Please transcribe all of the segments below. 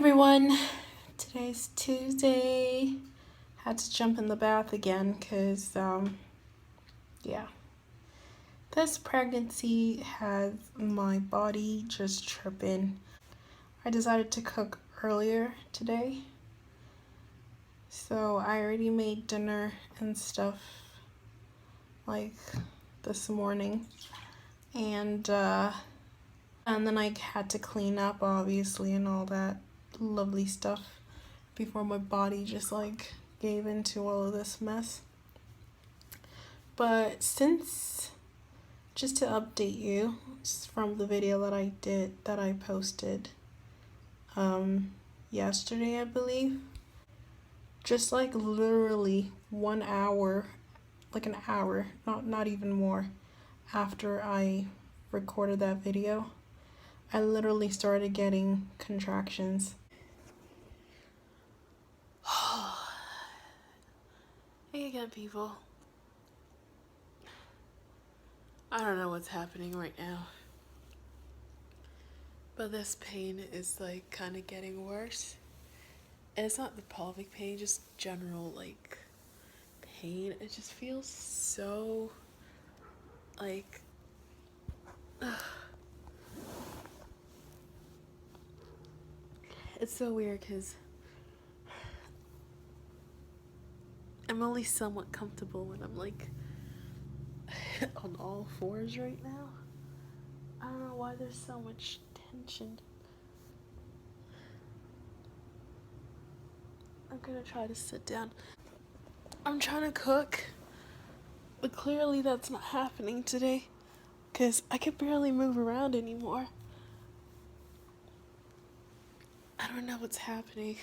everyone, today's Tuesday. Had to jump in the bath again because, yeah. This pregnancy has my body just tripping. I decided to cook earlier today. So I already made dinner and stuff like this morning. And then I had to clean up obviously and all that lovely stuff before my body just like gave into all of this mess. But just to update you from the video that I posted yesterday, I believe, just like literally 1 hour, like an hour, not even more, after I recorded that video, I literally started getting contractions. Hey again, people. I don't know what's happening right now, but this pain is like kind of getting worse. And it's not the pelvic pain, just general like pain. It just feels so like it's so weird because I'm only somewhat comfortable when I'm like on all fours right now. I don't know why there's so much tension. I'm gonna try to sit down. I'm trying to cook, but clearly that's not happening today because I can barely move around anymore. I don't know what's happening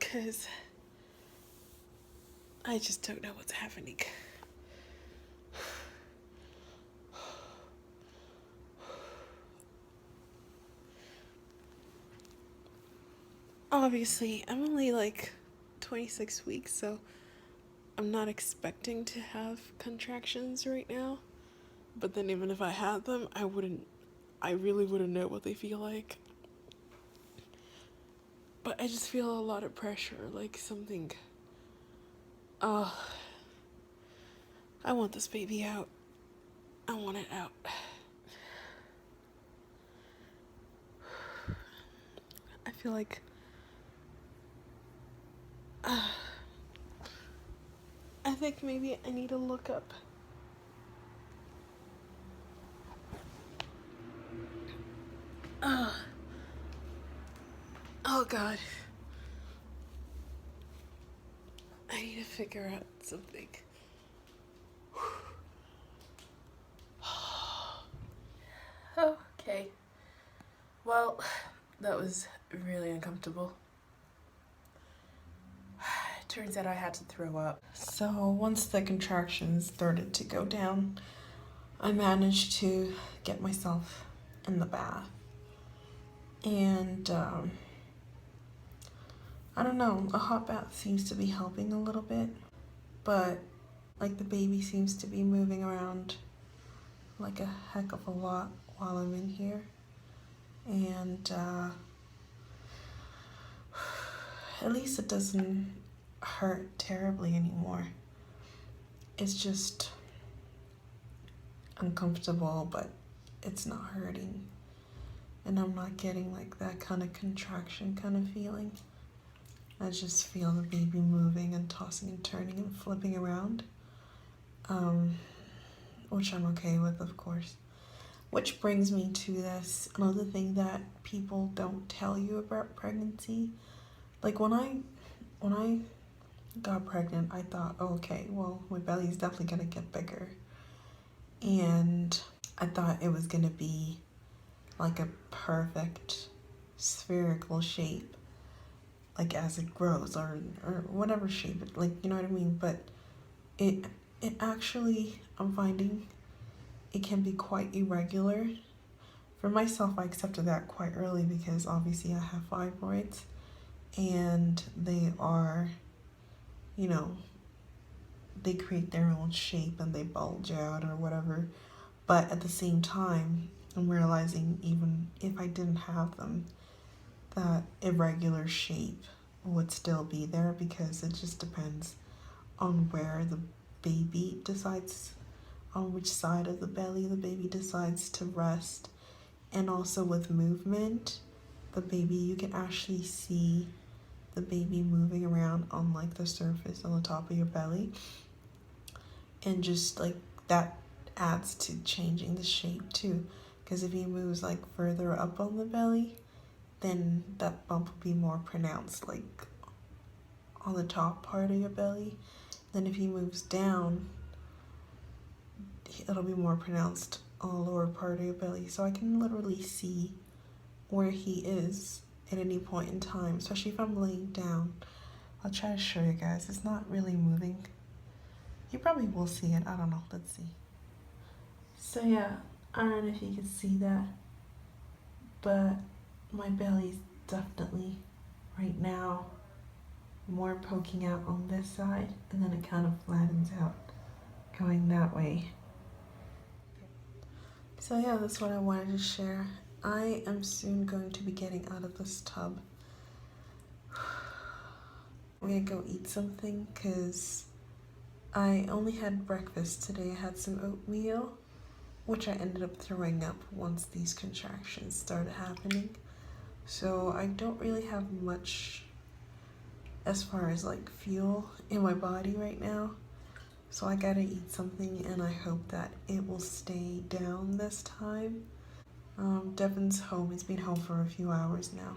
because I just don't know what's happening. Obviously, I'm only like 26 weeks, so I'm not expecting to have contractions right now. But then even if I had them, I really wouldn't know what they feel like. But I just feel a lot of pressure, like something, I want this baby out. I want it out. I feel like I think maybe I need to look up oh god. I need to figure out something. Okay. Well, that was really uncomfortable. Turns out I had to throw up. So once the contractions started to go down, I managed to get myself in the bath. And I don't know, a hot bath seems to be helping a little bit, but like the baby seems to be moving around like a heck of a lot while I'm in here. And at least it doesn't hurt terribly anymore. It's just uncomfortable, but it's not hurting. And I'm not getting like that kind of contraction kind of feeling. I just feel the baby moving and tossing and turning and flipping around, which I'm okay with, of course. Which brings me to this, another thing that people don't tell you about pregnancy. Like when I got pregnant, I thought, oh, okay, well, my belly is definitely gonna get bigger. And I thought it was gonna be like a perfect spherical shape, like as it grows, or whatever shape, like, you know what I mean? But it actually, I'm finding it can be quite irregular. For myself, I accepted that quite early because obviously I have fibroids and they are, you know, they create their own shape and they bulge out or whatever. But at the same time, I'm realizing even if I didn't have them, that irregular shape would still be there, because it just depends on where the baby decides, on which side of the belly the baby decides to rest. And also with movement, the baby, you can actually see the baby moving around on like the surface on the top of your belly, and just like that adds to changing the shape too, because if he moves like further up on the belly, then that bump will be more pronounced like on the top part of your belly. Then if he moves down, it'll be more pronounced on the lower part of your belly. So I can literally see where he is at any point in time, especially if I'm laying down. I'll try to show you guys. It's not really moving. You probably will see it. I don't know. Let's see. So yeah, I don't know if you can see that, but my belly's definitely right now more poking out on this side, and then it kind of flattens out going that way. So yeah, that's what I wanted to share. I am soon going to be getting out of this tub. I'm gonna go eat something because I only had breakfast today. I had some oatmeal, which I ended up throwing up once these contractions started happening. So I don't really have much as far as like fuel in my body right now. So I gotta eat something, and I hope that it will stay down this time. Devin's home. He's been home for a few hours now,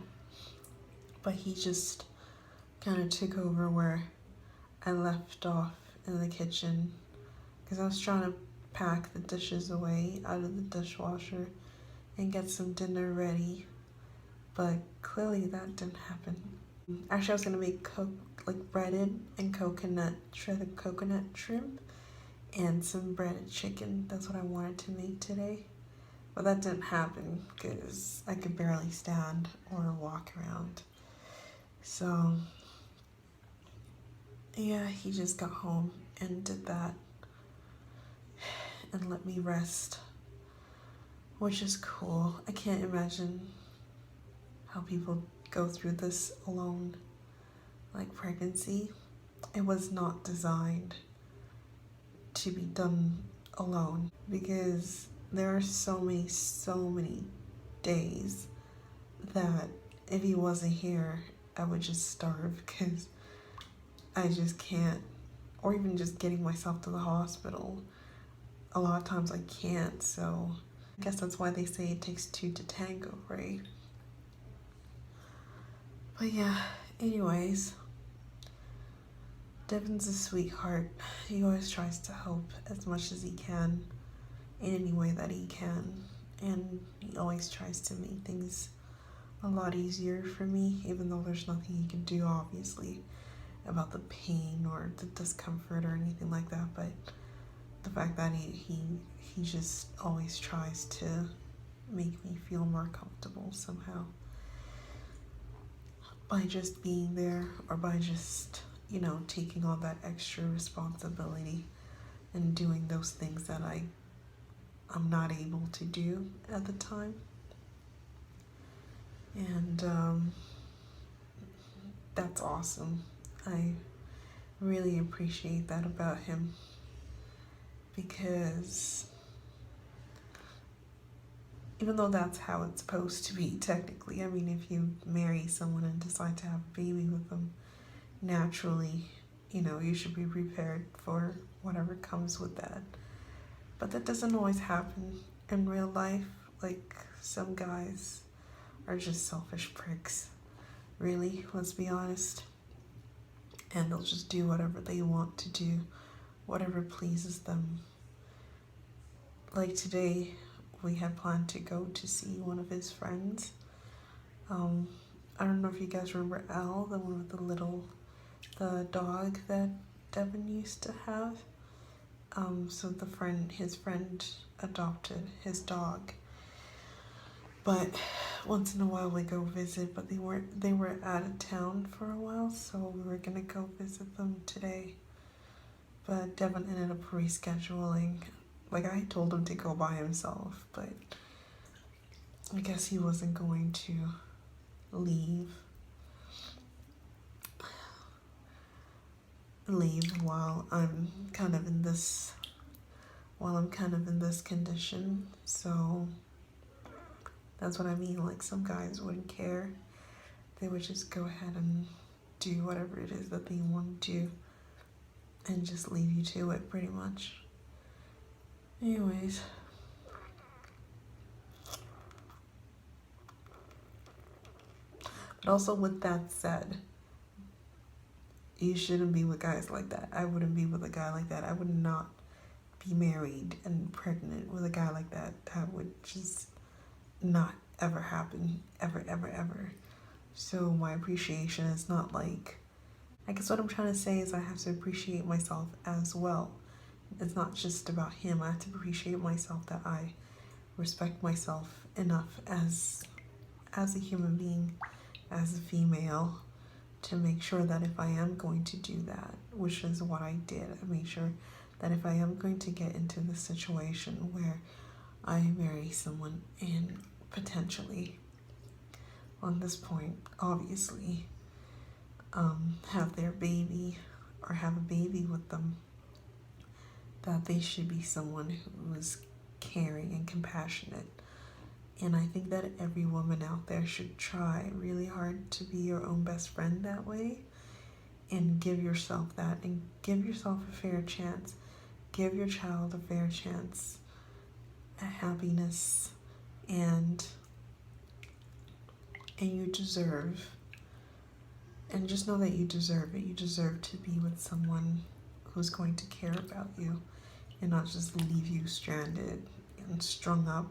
but he just kind of took over where I left off in the kitchen, because I was trying to pack the dishes away out of the dishwasher and get some dinner ready, but clearly that didn't happen. Actually, I was gonna make breaded and shredded coconut shrimp and some breaded chicken. That's what I wanted to make today, but that didn't happen because I could barely stand or walk around. So yeah, he just got home and did that and let me rest, which is cool. I can't imagine how people go through this alone. Like pregnancy, it was not designed to be done alone, because there are so many days that if he wasn't here, I would just starve, because I just can't, or even just getting myself to the hospital, a lot of times I can't. So I guess that's why they say it takes two to tango, right? But yeah, anyways, Devin's a sweetheart. He always tries to help as much as he can in any way that he can, and he always tries to make things a lot easier for me, even though there's nothing he can do, obviously, about the pain or the discomfort or anything like that. But the fact that he just always tries to make me feel more comfortable somehow, by just being there, or by just, taking on that extra responsibility and doing those things that I'm not able to do at the time. And that's awesome. I really appreciate that about him, because even though that's how it's supposed to be technically, I mean, if you marry someone and decide to have a baby with them, naturally, you should be prepared for whatever comes with that. But that doesn't always happen in real life. Like, some guys are just selfish pricks, really, let's be honest. And they'll just do whatever they want to do, whatever pleases them. Like today, we had planned to go to see one of his friends. I don't know if you guys remember Elle, the one with the dog that Devin used to have. So his friend adopted his dog. But once in a while we go visit, but they were out of town for a while, so we were gonna go visit them today. But Devin ended up rescheduling. Like, I told him to go by himself, but I guess he wasn't going to leave while I'm kind of in this condition. So that's what I mean. Like, some guys wouldn't care. They would just go ahead and do whatever it is that they want to do and just leave you to it, pretty much. Anyways. But also, with that said, you shouldn't be with guys like that. I wouldn't be with a guy like that. I would not be married and pregnant with a guy like that. That would just not ever happen. Ever, ever, ever. So my appreciation is not like... I guess what I'm trying to say is I have to appreciate myself as well. It's not just about him. I have to appreciate myself, that I respect myself enough as a human being, as a female, to make sure that if I am going to do that, which is what I did, I made sure that if I am going to get into this situation where I marry someone and potentially, on this point, obviously, have their baby or have a baby with them, that they should be someone who is caring and compassionate. And I think that every woman out there should try really hard to be your own best friend that way, and give yourself that, and give yourself a fair chance. Give your child a fair chance at happiness, and you deserve, and just know that you deserve it. You deserve to be with someone who's going to care about you and not just leave you stranded and strung up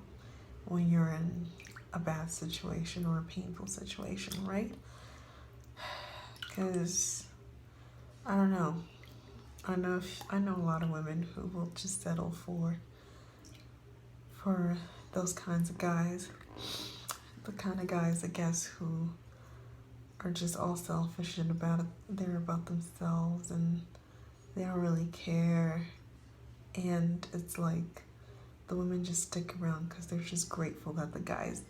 when you're in a bad situation or a painful situation, right? Because I don't know. I know a lot of women who will just settle for those kinds of guys. The kind of guys, I guess, who are just all selfish and they're about themselves and they don't really care. And it's like the women just stick around because they're just grateful that the guy's,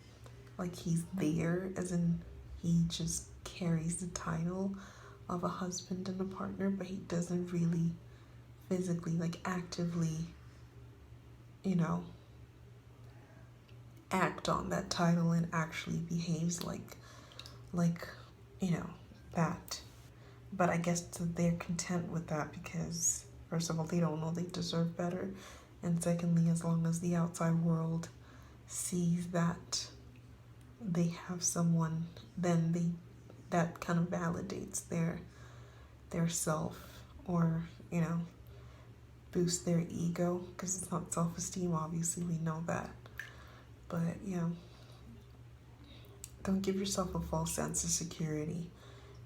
like, he's there, as in he just carries the title of a husband and a partner, but he doesn't really physically, like, actively, act on that title and actually behaves like that. But I guess they're content with that because, first of all, they don't know they deserve better, and secondly, as long as the outside world sees that they have someone, then that kind of validates their self, or boosts their ego, because it's not self-esteem, obviously, we know that. But don't give yourself a false sense of security.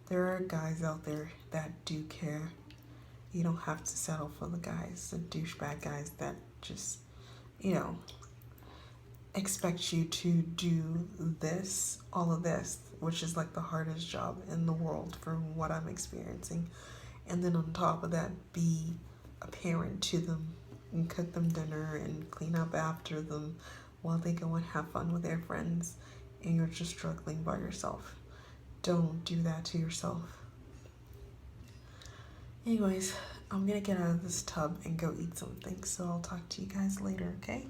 There are guys out there that do care. You don't have to settle for the guys, the douchebag guys that just, expect you to do all of this, which is like the hardest job in the world from what I'm experiencing. And then on top of that, be a parent to them and cook them dinner and clean up after them while they go and have fun with their friends, and you're just struggling by yourself. Don't do that to yourself. Anyways, I'm gonna get out of this tub and go eat something, so I'll talk to you guys later, okay?